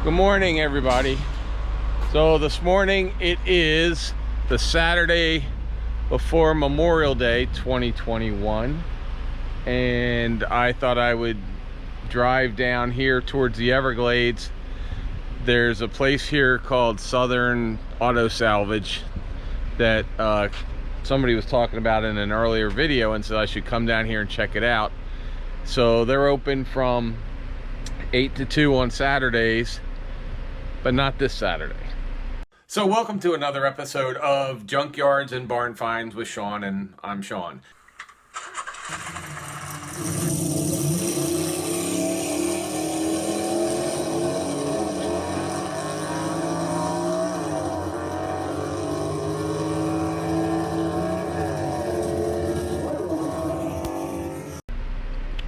Good morning, everybody. So this morning it is the Saturday before Memorial Day 2021, and I thought I would drive down here towards the Everglades. There's a place here called Southern Auto Salvage that somebody was talking about in an earlier video, and so I should come down here and check it out. So they're open from 8 to 2 on Saturdays, but not this Saturday. So welcome to another episode of Junkyards and Barn Finds with Sean, and I'm Sean.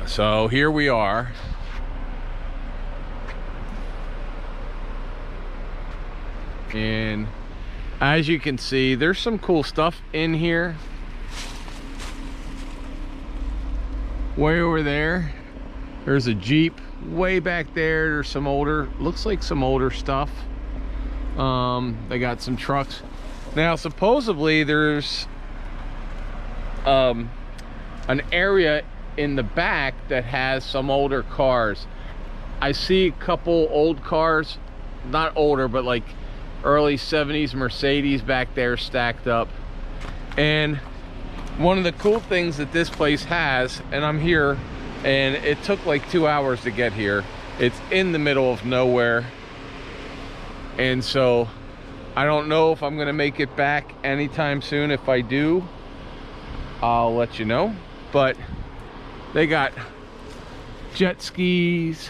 So here we are. And as you can see, there's some cool stuff in here. Way over there, there's a Jeep. Way back there, there's some older, looks like some older stuff. They got some trucks. Now, supposedly there's an area in the back that has some older cars. I see a couple old cars, not older, but like early 70s Mercedes back there stacked up. And one of the cool things that this place has, and I'm here, and it took like 2 hours to get here. It's in the middle of nowhere, and so I don't know if I'm gonna make it back anytime soon. If I do, I'll let you know. But they got jet skis,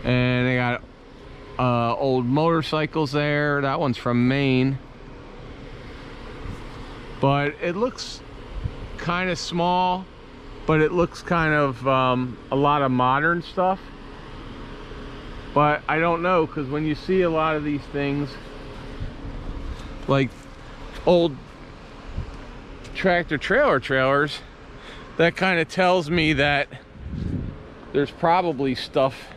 and they got old motorcycles there. That one's from Maine, but it looks kind of small, but it looks kind of a lot of modern stuff. But I don't know, because when you see a lot of these things like old tractor trailer trailers, that kind of tells me that there's probably stuff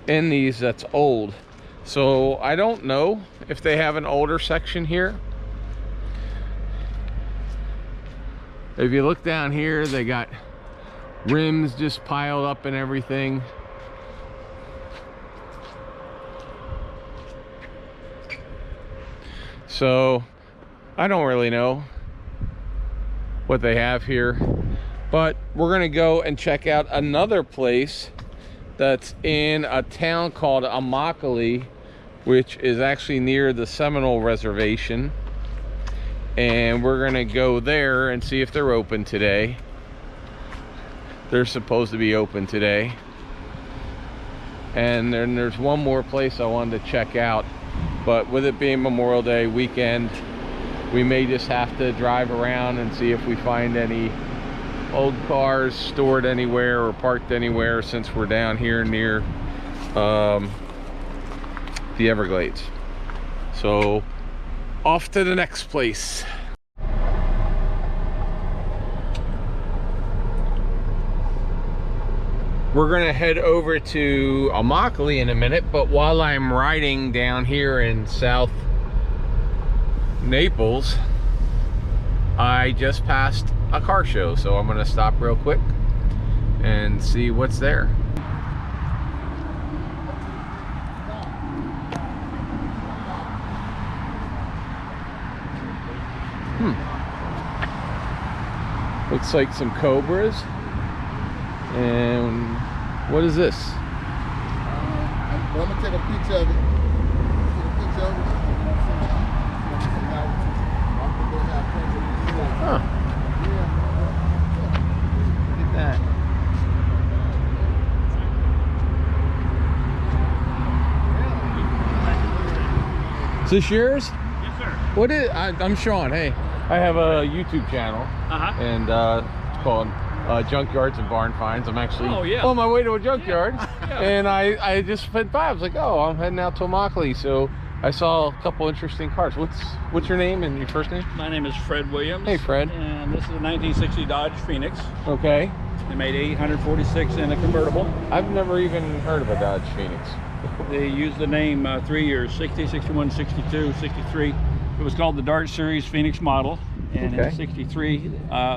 in these that's old. So I don't know if they have an older section here. If you look down here, they got rims just piled up and everything. So I don't really know what they have here, but we're gonna go and check out another place that's in a town called Immokalee, which is actually near the Seminole Reservation, and we're gonna go there and see if they're open today. They're supposed to be open today. And then there's one more place I wanted to check out, but with it being Memorial Day weekend, we may just have to drive around and see if we find any old cars stored anywhere or parked anywhere, since we're down here near the Everglades. So off to the next place. We're gonna head over to Immokalee in a minute, but while I'm riding down here in South Naples, I just passed a car show, so I'm gonna stop real quick and see what's there. Looks like some Cobras. And what is this? I'm gonna take a picture of it. Huh. Look at that. Is this yours? Yes, sir. What is? I'm Sean. Hey, I have a YouTube channel, and it's called Junkyards and Barn Finds. I'm actually on my way to a junkyard, and I just went by. I was like, oh, I'm heading out to Immokalee, so I saw a couple interesting cars. What's your name and your first name? My name is Fred Williams. Hey, Fred. And this is a 1960 Dodge Phoenix. Okay. They made 846 in a convertible. I've never even heard of a Dodge Phoenix. They used the name 3 years, 60, 61, 62, 63. It was called the Dart Series Phoenix model. And Okay. in 63,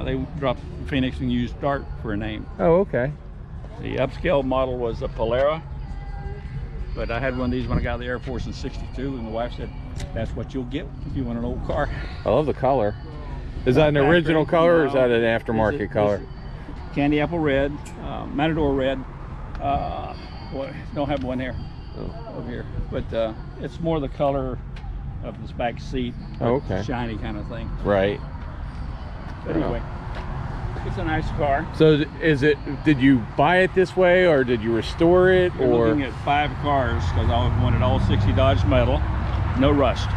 they dropped Phoenix and used Dart for a name. Oh, okay. The upscale model was a Polera. But I had one of these when I got out of the Air Force in 62, and the wife said, that's what you'll get if you want an old car. I love the color. Is that an original color or is that an aftermarket color? Candy apple red, Matador red. Well, don't have one here, over here. But it's more the color of this back seat. Oh, okay. Shiny kind of thing. Right. But anyway, it's a nice car. So is it, did you buy it this way or did you restore it? We're or looking at 5 cars because I wanted all 60 Dodge metal, no rust.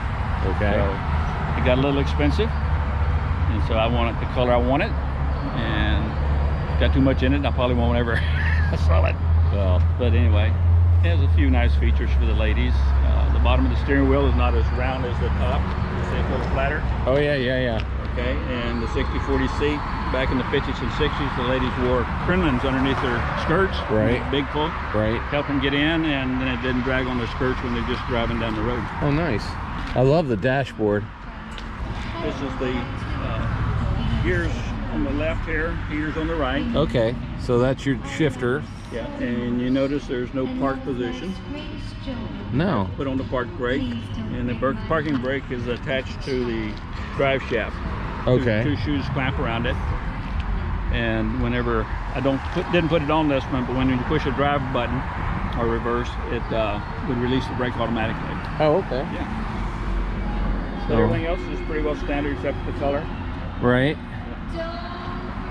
Okay. So it got a little expensive, and so I wanted the color I wanted, and got too much in it, and I probably won't ever sell it. Well, But anyway, it has a few nice features for the ladies. The bottom of the steering wheel is not as round as the top. It's a little flatter. oh yeah, yeah, yeah. Okay, and the 60/40 seat, back in the 50s and 60s, the ladies wore crinolines underneath their skirts. Right. Big pull. Right. Help them get in, and then it didn't drag on their skirts when they're just driving down the road. Oh, nice. I love the dashboard. This is the gears on the left here, gears on the right. Okay, so that's your shifter. Yeah, and you notice there's no park position. No. Put on the park brake, and the parking brake is attached to the drive shaft. Okay. Two shoes clamp around it, and whenever I didn't put it on this one, but when you push a drive button or reverse, it would release the brake automatically. Oh, okay. Yeah. So So- everything else is pretty well standard except the color. Right.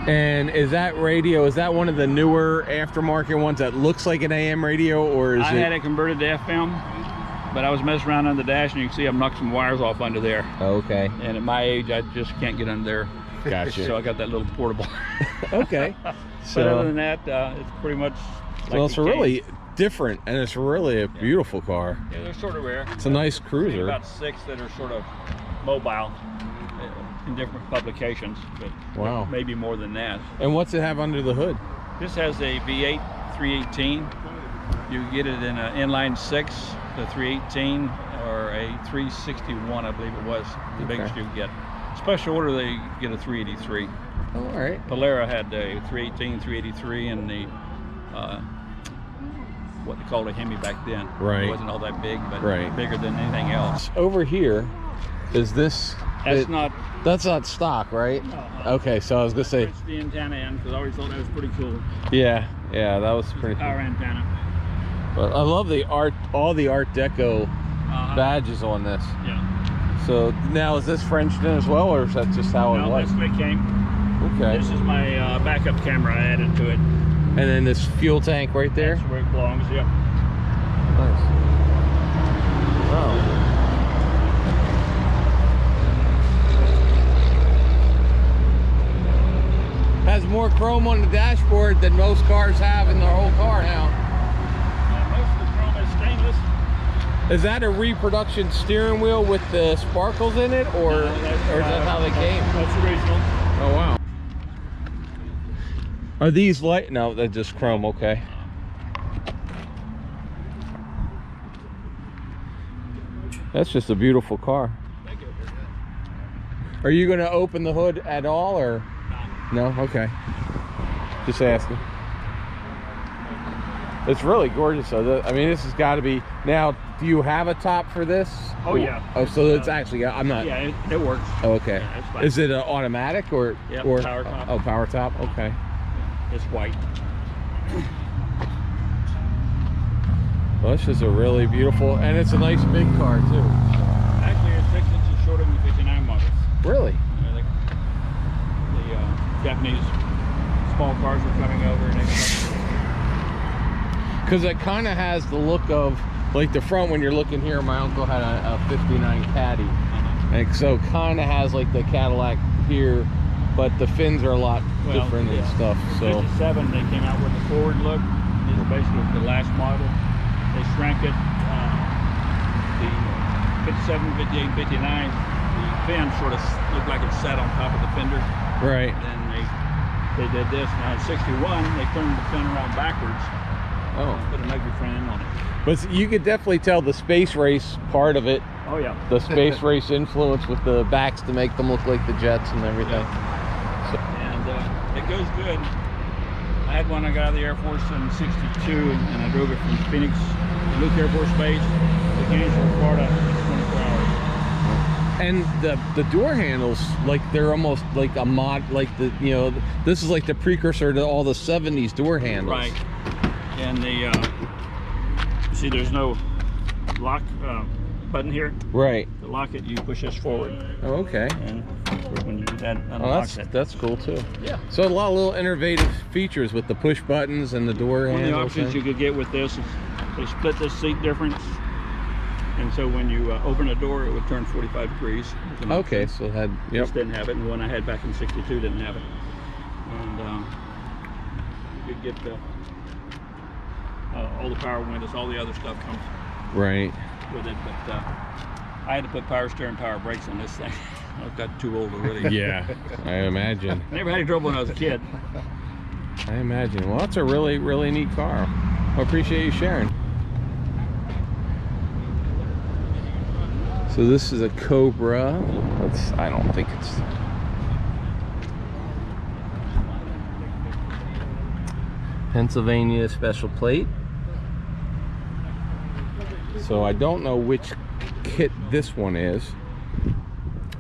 And is that radio, is that one of the newer aftermarket ones that looks like an AM radio, or is I it? had it converted to FM, but I was messing around on the dash, and you can see I've knocked some wires off under there. Okay. And at my age, I just can't get under there. Gotcha. So I got that little portable. Okay. But other than that, it's pretty much like Well, it's the a King. really different, and it's really a beautiful car. Yeah, they're sort of rare. It's a nice There's cruiser. about 6 that are sort of mobile in different publications, but Wow. maybe more than that. And what's it have under the hood? This has a V8 318. You can get it in an inline 6, the 318, or a 361, I believe it was, the biggest you can get. Special order, they get a 383. Oh, all right. Polera had a 318, 383, and the what they called a Hemi back then. Right. It wasn't all that big, but Right. bigger than anything else. Over here, is this? That's not. That's not stock, right? Okay, so I was gonna say. It's the antenna end, because I always thought that was pretty cool. Yeah, yeah, that was pretty. Power antenna. But I love the art, all the Art Deco badges on this. Yeah. So now, is this Frenched in as well, or is that just how it No, was? that's the way it came. Okay. This is my backup camera I added to it. And then this fuel tank right there. That's where it belongs, yep. Nice. Wow. Has more chrome on the dashboard than most cars have in their whole car now. Most of the chrome is stainless. Is that a reproduction steering wheel with the sparkles in it, or is that how they came? That's original. Oh wow. Are these light? No, they're just chrome. Okay. That's just a beautiful car. Thank you. Are you going to open the hood at all, or no? Okay. Just asking. It's really gorgeous. So I mean, this has got to be. Now, do you have a top for this? Oh yeah. Oh, so it's actually. I'm not. Yeah, it works. Oh, okay. Yeah, it's fine. Is it an automatic or? Yep, or power top. Oh, power top. Okay. It's white. Well, this is a really beautiful, and it's a nice big car too. Actually, it's 6 inches shorter than the 59 models. Really? The Japanese small cars are coming over, and Because it kind of has the look of, like the front when you're looking here, my uncle had a 59 Caddy. And so kind of has like the Cadillac here, but the fins are a lot different and stuff. So 57, they came out with the forward look. These are basically the last model. They shrank it. The 57, 58, 59, the fin sort of looked like it sat on top of the fender. right. Then they did this. Now in 61, they turned the fin around backwards. Oh. Put an ugly front end on it. But you could definitely tell the space race part of it. Oh yeah. The space race influence with the backs to make them look like the jets and everything. Yeah. So. And it goes good. I had one I got out of the Air Force in '62, and I drove it from Phoenix, Luke Air Force Base, to Gainesville, Florida, in 24 hours. And the door handles, like they're almost like a mod, like the, you know, this is like the precursor to all the 70s door handles. Right. And the see, there's no lock button here. Right. To lock it, you push this forward. Oh, okay. And when you do that, Oh, unlocks it. that's cool too. Yeah. So a lot of little innovative features with the push buttons and the door handles. One of the options you could get with this is they split this seat difference, and so when you open a door, it would turn 45 degrees. Okay, so it had, yep. This didn't have it, and the one I had back in '62 didn't have it. And you could get all the power windows, all the other stuff comes Right. with it, but I had to put power steering, power brakes on this thing. I've got too old to really. Yeah, I imagine. I never had any trouble when I was a kid. I imagine. Well, that's a really, really neat car. I appreciate you sharing. So this is a Cobra. I don't think it's... Pennsylvania special plate. So I don't know which kit this one is.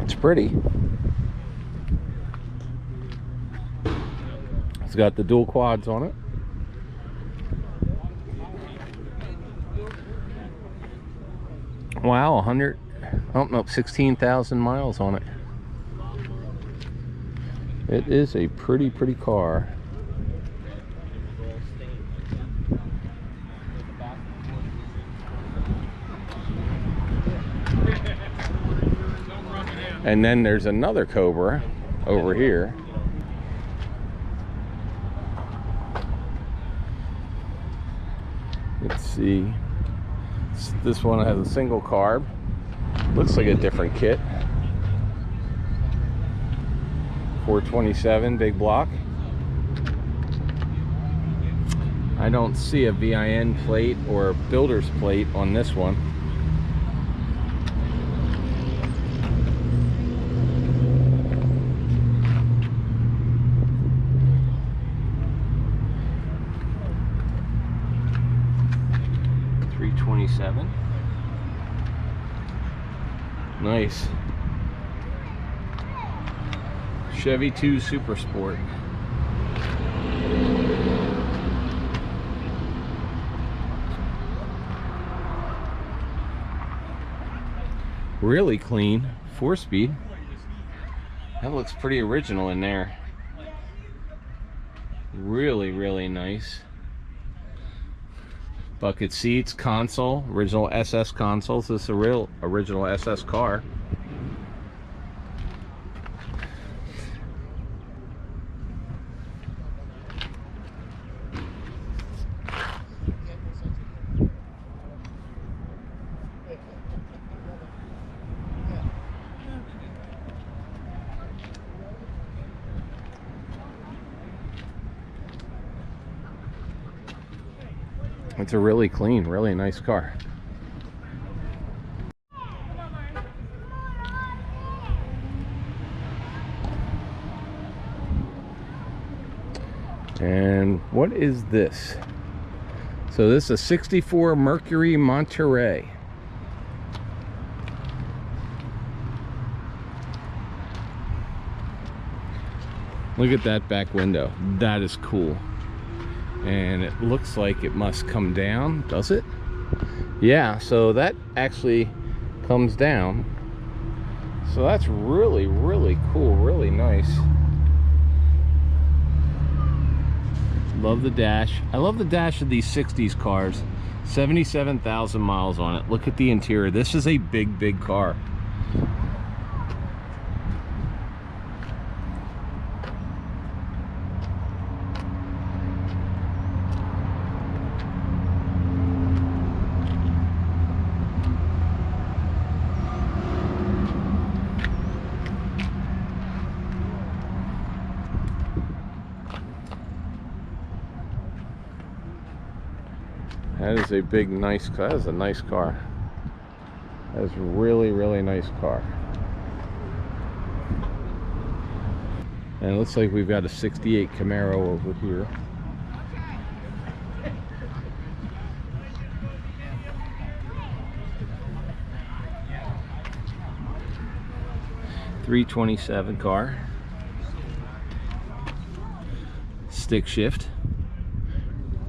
It's pretty. It's got the dual quads on it. Wow, 100, oh no, 16,000 miles on it. It is a pretty car. And then there's another Cobra over here. Let's see. This one has a single carb. Looks like a different kit. 427 big block. I don't see a VIN plate or builder's plate on this one. Nice. Chevy 2 Super Sport. Really clean, 4-speed. That looks pretty original in there. Really nice. Bucket seats, console, original SS consoles. This is a real original SS car. It's a really clean, really nice car. And what is this? So this is a 64 Mercury Monterey. Look at that back window. That is cool. And it looks like it must come down, does it? Yeah, so that actually comes down. So that's really cool, really nice. Love the dash. I love the dash of these 60s cars. 77,000 miles on it. Look at the interior. This is a big car. is a big, nice car. That is a nice car. That is a really, really nice car. And it looks like we've got a 68 Camaro over here. .327 car. Stick shift.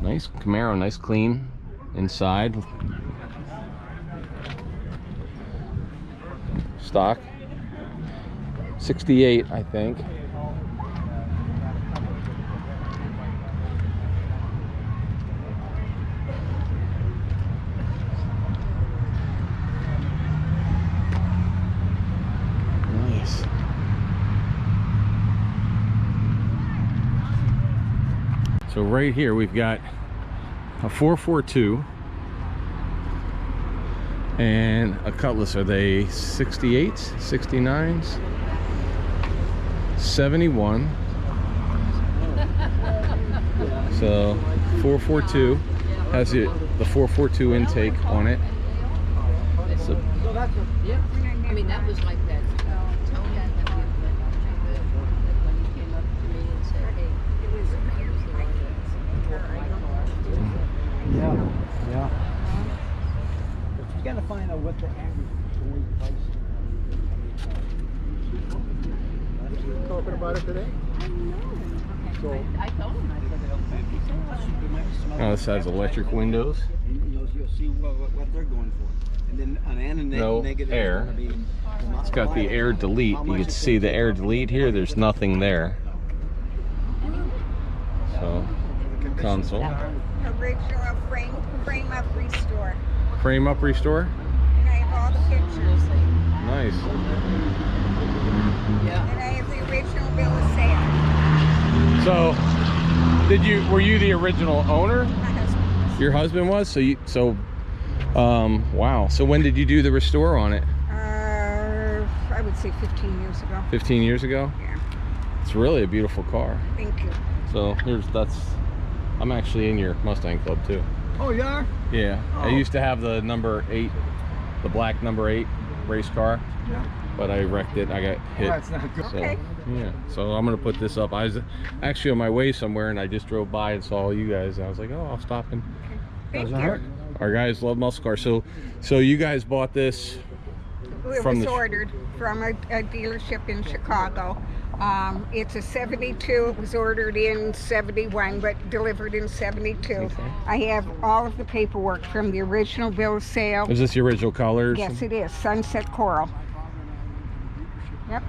Nice Camaro, nice clean inside. Stock. 68, I think. Nice. So right here we've got a 442 and a Cutlass. Are they 68s, 69s, 71? So 442 has the 442 intake on it. So I mean, that was like that. Tony when he came up to me and said, "Hey, it was Yeah. You gotta find out what the average going price is. Talking about it today? So, I told him, I said, oh, this has electric windows. You'll see what they're going for. And then on and No negative air. is gonna be It's got the air delete. You can see the air delete here. There's nothing there. So console. Original frame up restore. Frame up restore. And I have all the pictures. Nice. And I have the original bill of sale. So were you the original owner? My husband. Your husband was? Wow. So when did you do the restore on it? I would say 15 years ago. 15 years ago? Yeah. It's really a beautiful car. Thank you. So I'm actually in your Mustang club too. Oh, you are? Yeah. I Oh. used to have the number 8, the black number 8 race car. Yeah. But I wrecked it. I got hit. That's not good. So, Okay. yeah. So I'm gonna put this up. I was actually on my way somewhere and I just drove by and saw you guys. And I was like, oh, I'll stop and. Thank Doesn't you. hurt. Our guys love muscle cars. So you guys bought this. It From was the- ordered from a dealership in Chicago. It's a 72. It was ordered in 71, but delivered in 72. Okay. I have all of the paperwork from the original bill of sale. Is this the original colors? Yes, it is. Sunset Coral. Yep.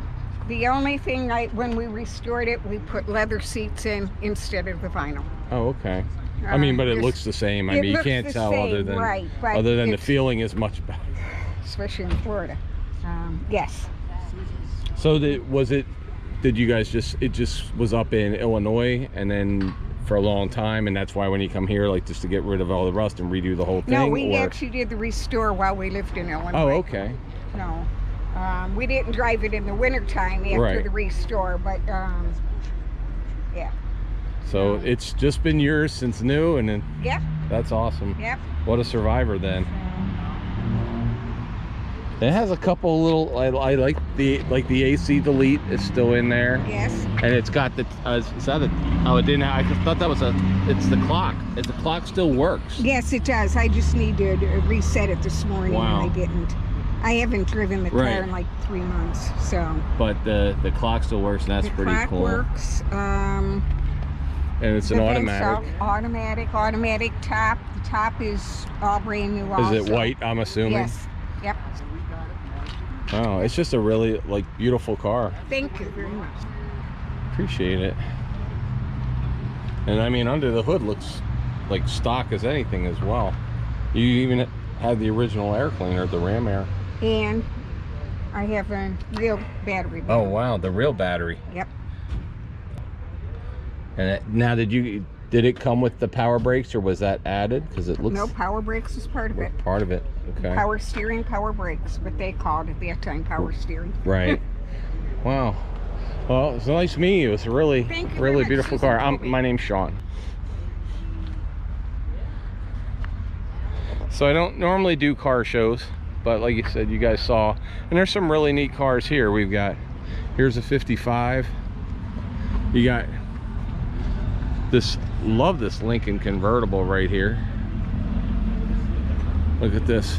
The only thing, when we restored it, we put leather seats in instead of the vinyl. Oh, okay. I mean, but it Just- looks the same. I it mean, you looks can't the tell same, other than right, but the it's- feeling is much better. Especially in Florida. Yes. So did you guys it just was up in Illinois and then for a long time, and that's why when you come here, like just to get rid of all the rust and redo the whole thing? No, we or? actually did the restore while we lived in Illinois. Oh, okay. No. We didn't drive it in the wintertime after Right. the restore, but yeah. So it's just been yours since new, and then Yep, that's awesome. yep. What a survivor then. It has a couple little. I like the AC delete is still in there, Yes. and it's got the. Is that a? Oh, it didn't. I just thought that was a. It's the clock. The clock still works. Yes, it does. I just need to reset it this morning, Wow. and I didn't. I haven't driven the car Right. in like 3 months, so. But the clock still works, and that's the pretty clock cool. works. And it's an The vents automatic. are automatic top. The top is all brand new. Is it also. white? I'm assuming. Yes. Yep. Oh, it's just a really beautiful car. Thank you very much. Appreciate it. And I mean, under the hood looks like stock as anything as well. You even had the original air cleaner, the Ram Air. And I have a real battery. Oh wow, the real battery. Yep. And now, did it come with the power brakes, or was that added? Because it looks No, power brakes is part of it. part of it. Okay. Power steering, power brakes, but they called it that time power steering. Right. Wow. Well, it's nice meeting you. It's a really, Thank you very really much. beautiful Susan car. Colby. My name's Sean. So I don't normally do car shows, but like you said, you guys saw, and there's some really neat cars here. We've got, here's a 55. You got this, love this Lincoln convertible right here. Look at this.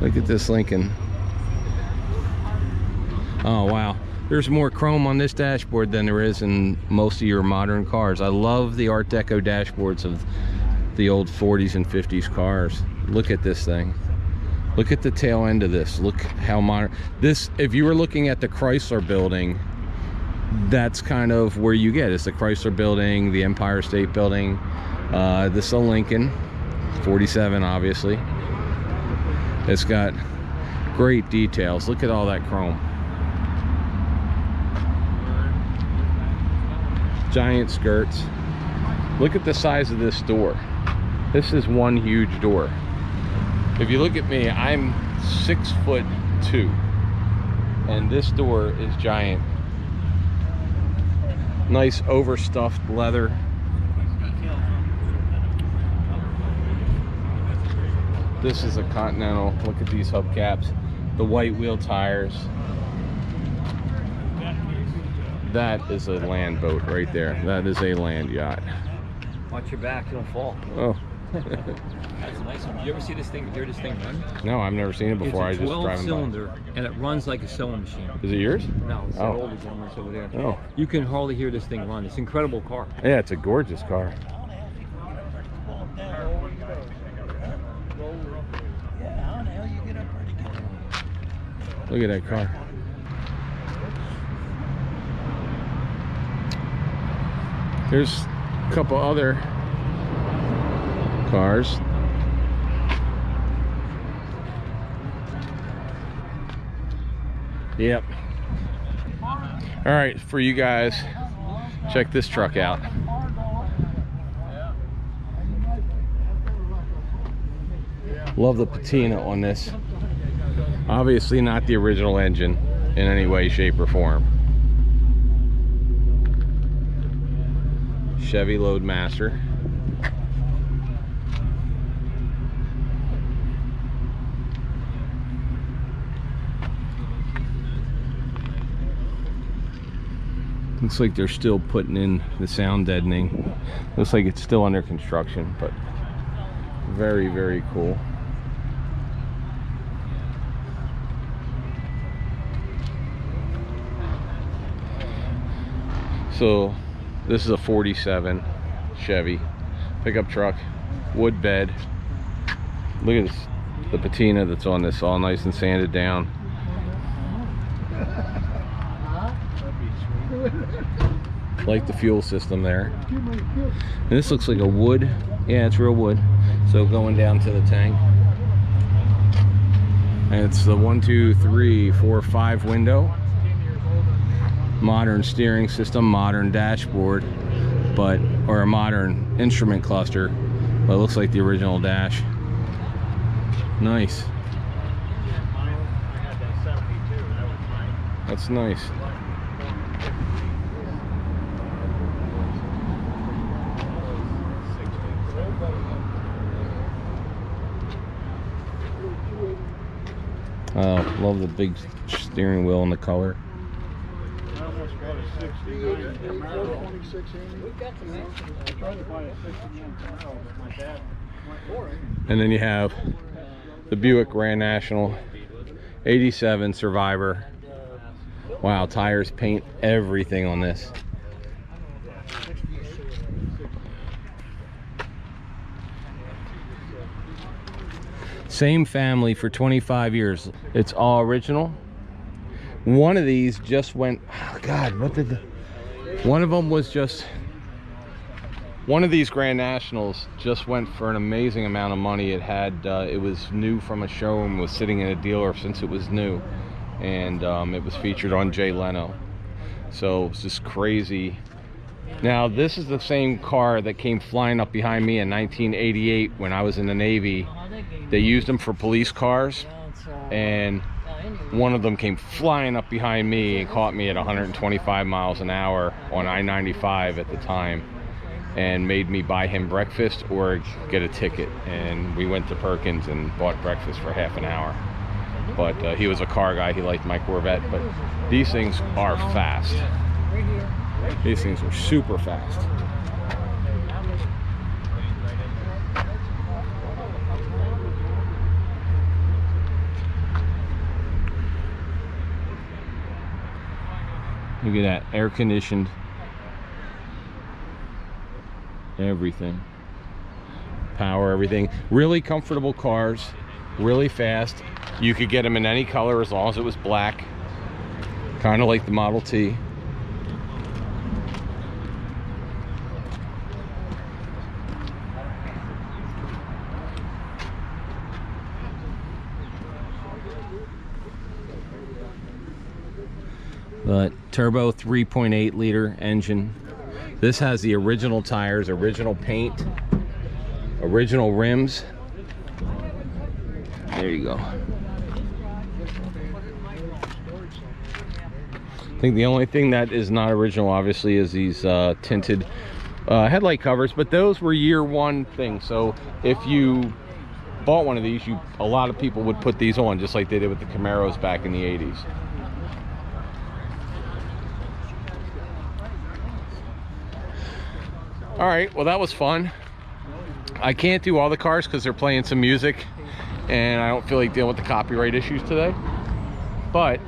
Look at this Lincoln. Oh wow, there's more chrome on this dashboard than there is in most of your modern cars. I love the Art Deco dashboards of the old 40s and 50s cars. Look at this thing. Look at the tail end of this. Look how modern this, if you were looking at the Chrysler building, that's kind of where you get. It's the Chrysler building, the Empire State Building. This is a Lincoln 47, obviously. It's got great details. Look at all that chrome. Giant skirts. Look at the size of this door. This is one huge door. If you look at me, I'm 6'2", and this door is giant. Nice overstuffed leather. This is a Continental. Look at these hubcaps. The white wheel tires. That is a land boat right there. That is a land yacht. Watch your back, don't fall. Oh. That's a nice one. You ever see this thing, hear this thing run? No, I've never seen it before. It's a I just drive 12-cylinder, and it runs like a sewing machine. Is it yours? No, it's Oh. that older one that's over there. Oh. You can hardly hear this thing run. It's an incredible car. Yeah, it's a gorgeous car. Look at that car. There's a couple other cars. Yep. All right, for you guys, check this truck out. Love the patina on this. Obviously not the original engine in any way, shape, or form. Chevy Loadmaster. Looks like they're still putting in the sound deadening. Looks like it's still under construction, but very, very cool. So this is a 47 Chevy pickup truck, wood bed. Look at this, the patina that's on this, all nice and sanded down. Like the fuel system there. And this looks like a wood. Yeah, it's real wood. So going down to the tank. And it's the 1, 2, 3, 4, 5 window. Modern steering system, modern dashboard, but, or a modern instrument cluster, but it looks like the original dash. Nice. That's nice. Oh, love the big steering wheel and the color. And then you have the Buick Grand National 87 Survivor. Wow, tires, paint, everything on this. Same family for 25 years. It's all original. One of these just went, oh God, what did the, one of them was just, one of these Grand Nationals just went for an amazing amount of money. It had, it was new from a showroom, was sitting in a dealer since it was new. And it was featured on Jay Leno. So it's just crazy. Now this is the same car that came flying up behind me in 1988 when I was in the Navy. They used them for police cars, and one of them came flying up behind me and caught me at 125 miles an hour on I-95 at the time. and made me buy him breakfast or get a ticket. And we went to Perkins and bought breakfast for half an hour. But he was a car guy, he liked my Corvette. But these things are fast. These things are super fast. Look at that, air conditioned. Everything. Power, everything. Really comfortable cars, really fast. You could get them in any color as long as it was black. Kind of like the Model T. But turbo 3.8 liter engine. This has the original tires, original paint, original rims. There you go. I think the only thing that is not original, obviously, is these tinted headlight covers, but those were year one things. So if you bought one of these, a lot of people would put these on, just like they did with the Camaros back in the 80s. All right, well, that was fun. I can't do all the cars because they're playing some music and I don't feel like dealing with the copyright issues today. But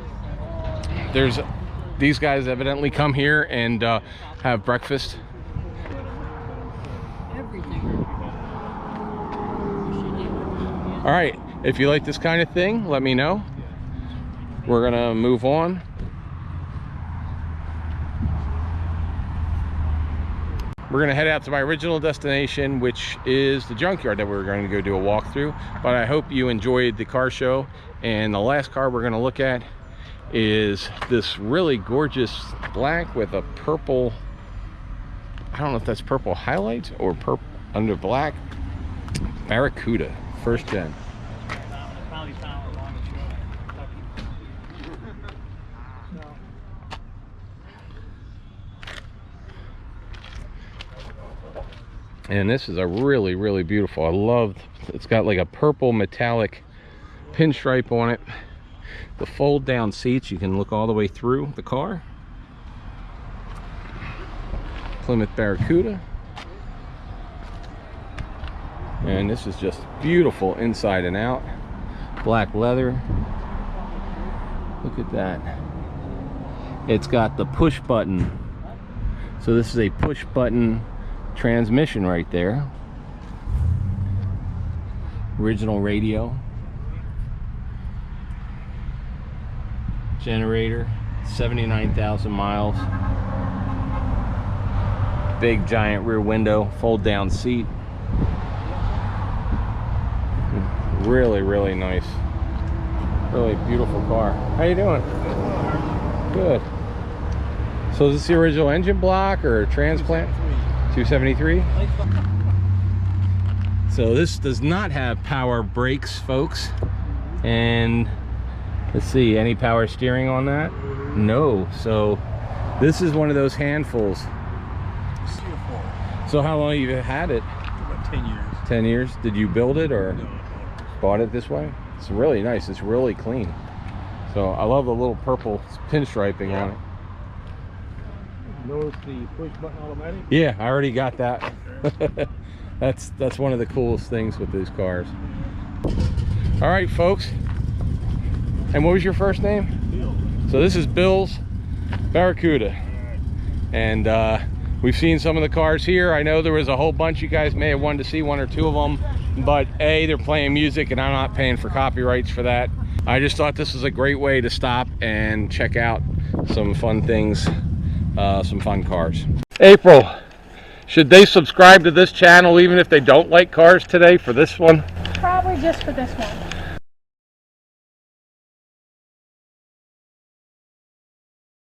these guys evidently come here and have breakfast. All right, if you like this kind of thing, let me know. We're gonna move on. We're gonna head out to my original destination, which is the junkyard that we were going to go do a walkthrough. But I hope you enjoyed the car show. And the last car we're gonna look at is this really gorgeous black with a purple, I don't know if that's purple highlights or purple under black, Barracuda, first gen. And this is a really, really beautiful. I love, it's got like a purple metallic pinstripe on it. The fold down seats, you can look all the way through the car. Plymouth Barracuda. And this is just beautiful inside and out. Black leather. Look at that. It's got the push button. So this is a push button transmission right there. Original radio. Generator. 79,000 miles. Big giant rear window. Fold down seat. Really, really nice. Really beautiful car. How you doing? Good. So is this the original engine block or transplant? 273. So this does not have power brakes, folks. And let's see, any power steering on that? No. So this is one of those handfuls. So how long have you had it? About 10 years. 10 years. Did you build it or No. bought it this way? It's really nice. It's really clean. So I love the little purple pinstriping on it. Notice the push button automatic? Yeah, I already got that. That's one of the coolest things with these cars. All right, folks. And what was your first name? Bill. So this is Bill's Barracuda. And we've seen some of the cars here. I know there was a whole bunch. You guys may have wanted to see one or two of them. But A, they're playing music and I'm not paying for copyrights for that. I just thought this was a great way to stop and check out some fun things. Some fun cars. April, should they subscribe to this channel even if they don't like cars today for this one? Probably just for this one.